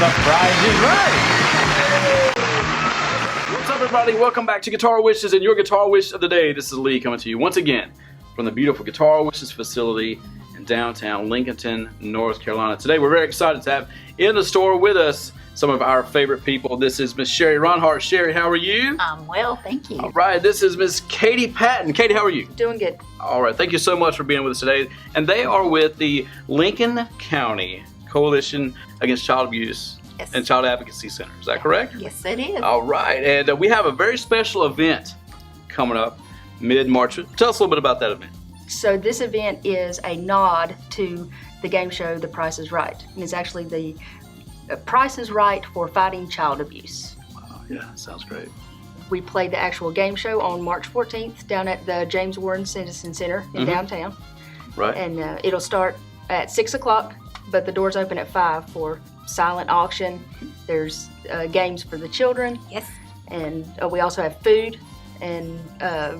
The prize is right. What's up, everybody? Welcome back to Guitar Wishes and your Guitar Wish of the Day. This is Lee coming to you once again from the beautiful Guitar Wishes facility in downtown Lincolnton, North Carolina. Today we're very excited to have in the store with us some of our favorite people. This is Miss Sherry Reinhardt. Sherry, how are you? I'm well, thank you. All right, this is Miss Katie Patton. Katie, how are you? Doing good. All right, thank you so much for being with us today. And they are with the Lincoln County Coalition Against Child Abuse and Child Advocacy Center. Is that correct? Yes, it is. All right, and we have a very special event coming up mid-March. Tell us a little bit about that event. So this event is a nod to the game show The Price is Right. And it's actually the Price is Right for fighting child abuse. Wow, yeah, sounds great. We play the actual game show on March 14th down at the James Warren Citizen Center in downtown. Right. And it'll start at 6 o'clock, but the doors open at 5 for silent auction. There's games for the children. Yes. And we also have food and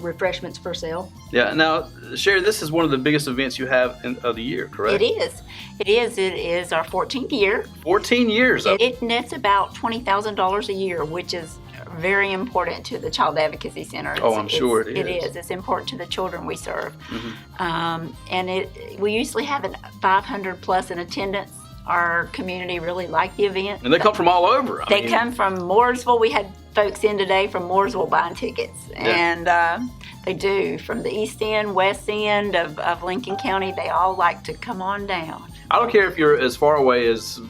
refreshments for sale. Yeah, now, Sherry, this is one of the biggest events you have of the year, correct? It is. It is. It is our 14th year. 14 years. It nets about $20,000 a year, which is very important to the Child Advocacy Center. Oh, I'm sure it is. It is. It's important to the children we serve. And we usually have 500 plus in attendance. Our community really liked the event. And they come from all over. They come from Mooresville. We had folks in today from Mooresville buying tickets. And they do. From the east end, west end of Lincoln County, they all like to come on down. I don't care if you're as far away as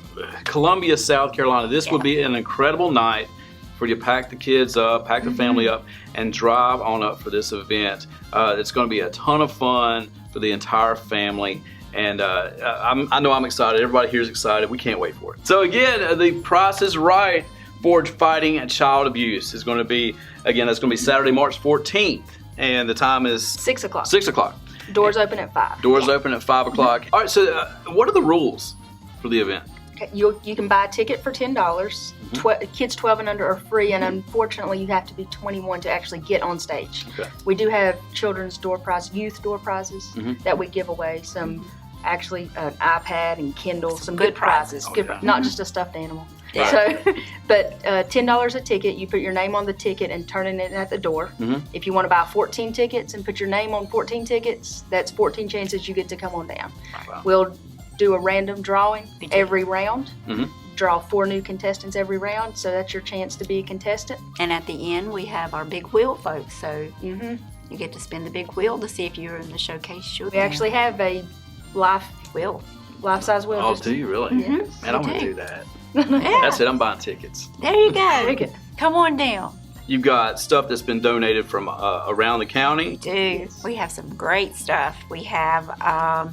Columbia, South Carolina. This would be an incredible night for you to pack the kids up, pack the family up, and drive on up for this event. It's going to be a ton of fun for the entire family. And I know I'm excited. Everybody here is excited. We can't wait for it. So again, the Price is Right for fighting child abuse is going to be, again, that's going to be Saturday, March 14th. And the time is 6 o'clock. 6 o'clock. Doors open at 5. Doors open at 5 o'clock. All right, so what are the rules for the event? Okay, you can buy a ticket for $10. Kids 12 and under are free, and unfortunately you have to be 21 to actually get on stage. Okay. We do have children's door prizes, youth door prizes that we give away. Some actually an iPad and Kindle, some good prizes. Not just a stuffed animal. Yeah. So, but $10 a ticket. You put your name on the ticket and turn it in at the door. If you want to buy 14 tickets and put your name on 14 tickets, that's 14 chances you get to come on down. Wow. We'll do a random drawing every round. Draw 4 new contestants every round, so that's your chance to be a contestant. And at the end, we have our big wheel, folks. So you get to spin the big wheel to see if you're in the showcase. We actually have a life-size wheel. Oh, do you really? Yes. Man, I want to do that. Yeah. That's it. I'm buying tickets. There you go. Come on down. You've got stuff that's been donated from around the county. We do. We have some great stuff. We have a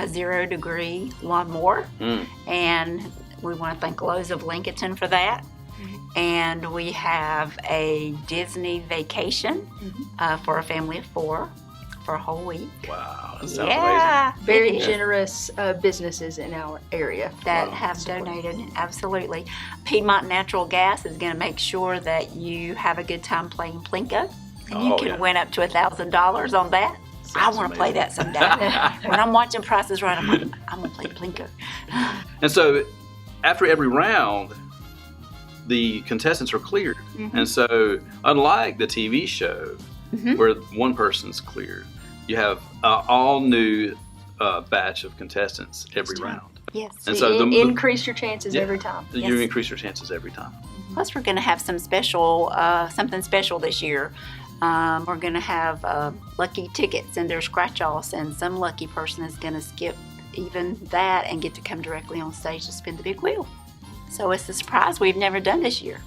0 degree lawnmower, and we want to thank Lowe's of Lincolnton for that. And we have a Disney vacation for a family of 4 for a whole week. Wow, that sounds amazing. Very generous businesses in our area that have donated, absolutely. Piedmont Natural Gas is going to make sure that you have a good time playing Plinko, and you can win up to $1,000 on that. I want to play that someday. When I'm watching Price is Right, I'm like, I'm going to play Plinko. And so after every round, the contestants are cleared. And so unlike the TV show where one person's cleared, you have all new batch of contestants every round. Yes. And so increase your chances every time. You increase your chances every time. Plus, we're going to have some special, something special this year. We're going to have lucky tickets and their scratch-offs, and some lucky person is going to skip even that and get to come directly on stage to spin the big wheel. So it's a surprise we've never done this year.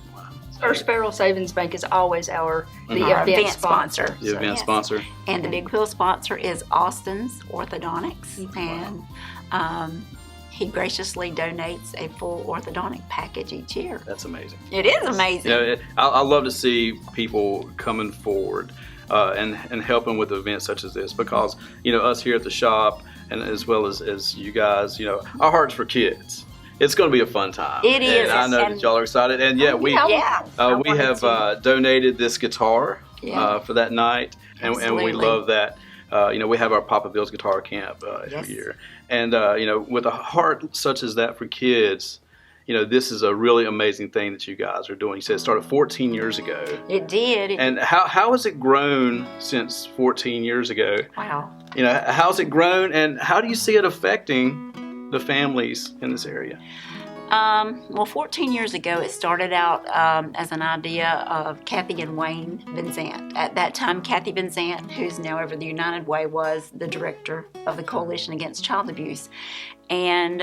First Federal Savings Bank is always the event sponsor. The event sponsor. And the big wheel sponsor is Austin's Orthodontics. And he graciously donates a full orthodontic package each year. That's amazing. It is amazing. Yeah, I love to see people coming forward and helping with events such as this, because us here at the shop, and as well as you guys, our heart's for kids. It's going to be a fun time. It is. And I know that y'all are excited. And we have donated this guitar for that night, and we love that. We have our Papa Bill's Guitar Camp every year, and with a heart such as that for kids, this is a really amazing thing that you guys are doing. You said it started 14 years ago. It did. And how has it grown since 14 years ago? Wow. How's it grown, and how do you see it affecting the families in this area? Well, 14 years ago, it started out as an idea of Kathy and Wayne Vincent. At that time, Kathy Vincent, who's now over the United Way, was the director of the Coalition Against Child Abuse. And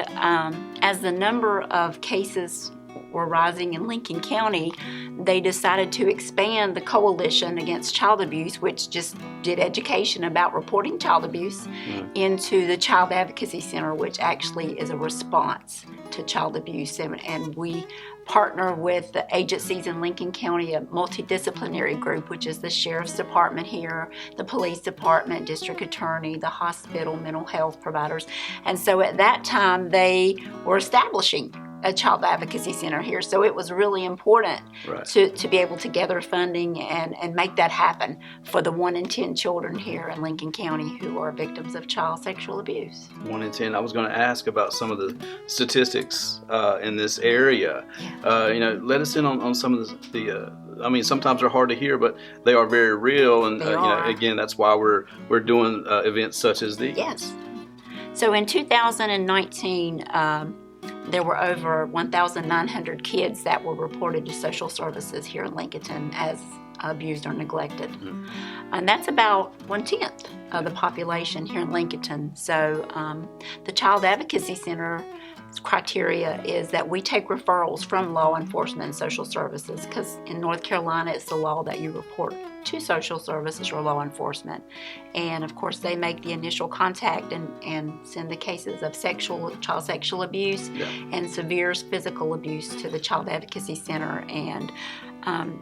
as the number of cases were rising in Lincoln County, they decided to expand the Coalition Against Child Abuse, which just did education about reporting child abuse, into the Child Advocacy Center, which actually is a response to child abuse. And we partner with the agencies in Lincoln County, a multidisciplinary group, which is the Sheriff's Department here, the Police Department, District Attorney, the hospital, mental health providers. And so at that time, they were establishing a Child Advocacy Center here. So it was really important to be able to gather funding and make that happen for the 1 in 10 children here in Lincoln County who are victims of child sexual abuse. 1 in 10. I was going to ask about some of the statistics in this area. Let us in on some of the sometimes they're hard to hear, but they are very real. And again, that's why we're doing events such as these. Yes. So in 2019, there were over 1,900 kids that were reported to social services here in Lincolnton as abused or neglected. And that's about 1/10 of the population here in Lincolnton. So the Child Advocacy Center criteria is that we take referrals from law enforcement and social services, because in North Carolina it's the law that you report to social services or law enforcement, and of course they make the initial contact and send the cases of child sexual abuse and severe physical abuse to the Child Advocacy Center, and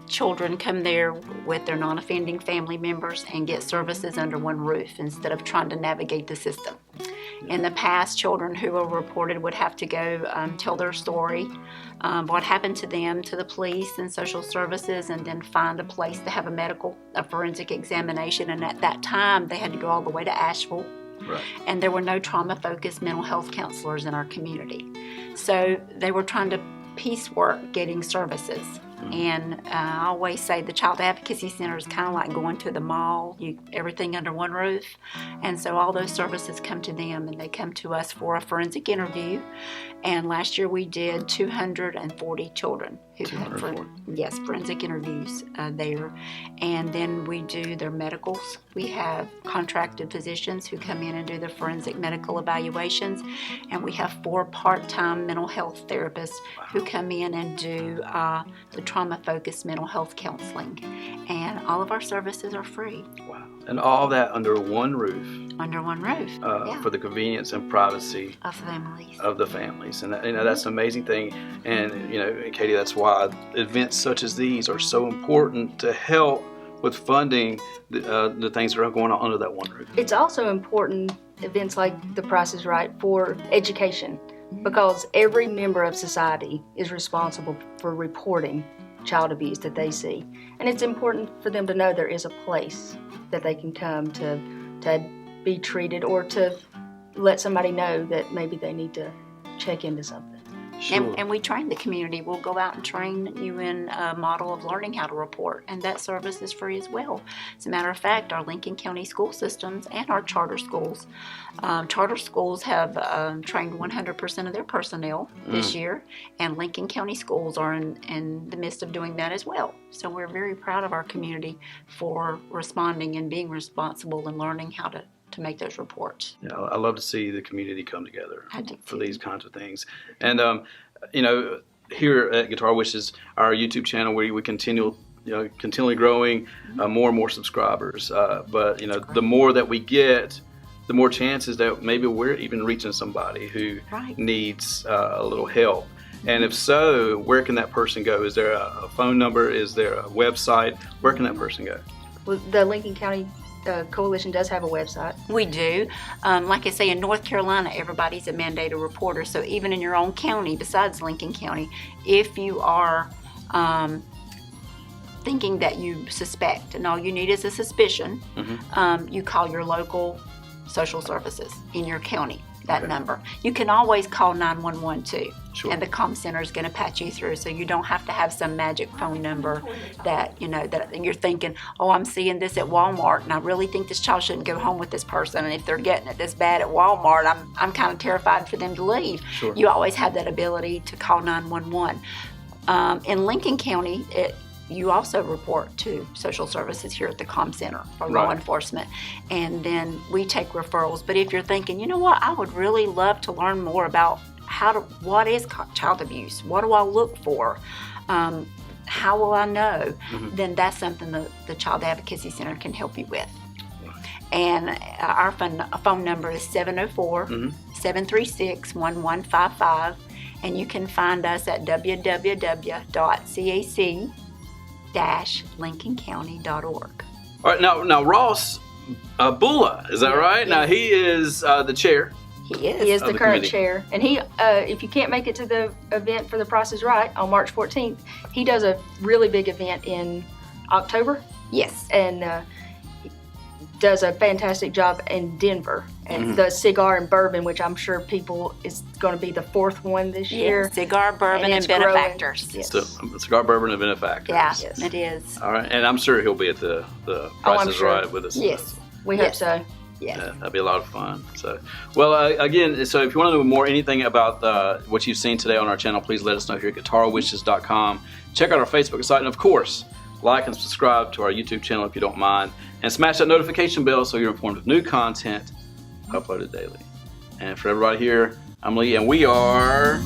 children come there with their non-offending family members and get services under one roof instead of trying to navigate the system. In the past, children who were reported would have to go tell their story, what happened to them, to the police and social services, and then find a place to have a forensic examination. And at that time, they had to go all the way to Asheville. And there were no trauma-focused mental health counselors in our community. So they were trying to piecework getting services. And I always say the Child Advocacy Center is kind of like going to the mall, everything under one roof. And so all those services come to them, and they come to us for a forensic interview. And last year we did 240 children who had forensic interviews there. And then we do their medicals. We have contracted physicians who come in and do the forensic medical evaluations. And we have 4 part-time mental health therapists who come in and do the trauma-focused mental health counseling. And all of our services are free. Wow. And all that under one roof. Under one roof, for the convenience and privacy of the families. And that's an amazing thing. And Katie, that's why events such as these are so important to help with funding the things that are going on under that one roof. It's also important, events like The Price is Right, for education, because every member of society is responsible for reporting child abuse that they see. And it's important for them to know there is a place that they can come to be treated, or to let somebody know that maybe they need to check into something. Sure. And we train the community. We'll go out and train you in a model of learning how to report, and that service is free as well. As a matter of fact, our Lincoln County school systems and our charter schools have trained 100% of their personnel this year, and Lincoln County schools are in the midst of doing that as well. So we're very proud of our community for responding and being responsible and learning how to make those reports. Yeah, I love to see the community come together for these kinds of things. And here at Guitar Wishes, our YouTube channel, where we continually growing, more and more subscribers. But the more that we get, the more chances that maybe we're even reaching somebody who needs a little help. And if so, where can that person go? Is there a phone number? Is there a website? Where can that person go? Well, the Lincoln County Coalition does have a website. We do. Like I say, in North Carolina, everybody's a mandated reporter. So even in your own county, besides Lincoln County, if you are thinking that you suspect, and all you need is a suspicion, you call your local social services in your county. that Okay. number. You can always call 911 too. Sure. And the comm center is going to patch you through, so you don't have to have some magic phone number that that you're thinking, oh, I'm seeing this at Walmart, and I really think this child shouldn't go home with this person. And if they're getting it this bad at Walmart, I'm kind of terrified for them to leave. Sure. You always have that ability to call 911. In Lincoln County, you also report to social services here at the comm center for law Right. enforcement, and then we take referrals. But if you're thinking, you know what, I would really love to learn more about what is child abuse, what do I look for, how will I know, then that's something the Child Advocacy Center can help you with. And our phone number is 704-736-1155, and you can find us at www.cac-lincolncounty.org. All right, now Ross Bulla, is that right? Now he is the chair. He is. He is Of the the current committee. chair, and he, if you can't make it to the event for The Price is Right on March 14th, he does a really big event in October, Yes. and he does a fantastic job in Denver at Mm-hmm. the Cigar and Bourbon, which I'm sure people is going to be the fourth one this year. Cigar, bourbon, and it's growing. benefactors. Yes. So, Cigar Bourbon and Benefactors. Yeah, Yes. it is. All right, and I'm sure he'll be at the Price I'm is sure. Right with us. Yes. We Yes. hope so. Yes. Yeah, that'd be a lot of fun. So, well, again, so if you want to know more anything about what you've seen today on our channel, please let us know here at GuitarWishes.com. Check out our Facebook site, and of course, like and subscribe to our YouTube channel if you don't mind, and smash that notification bell so you're informed of new content uploaded daily. And for everybody here, I'm Lee, and we are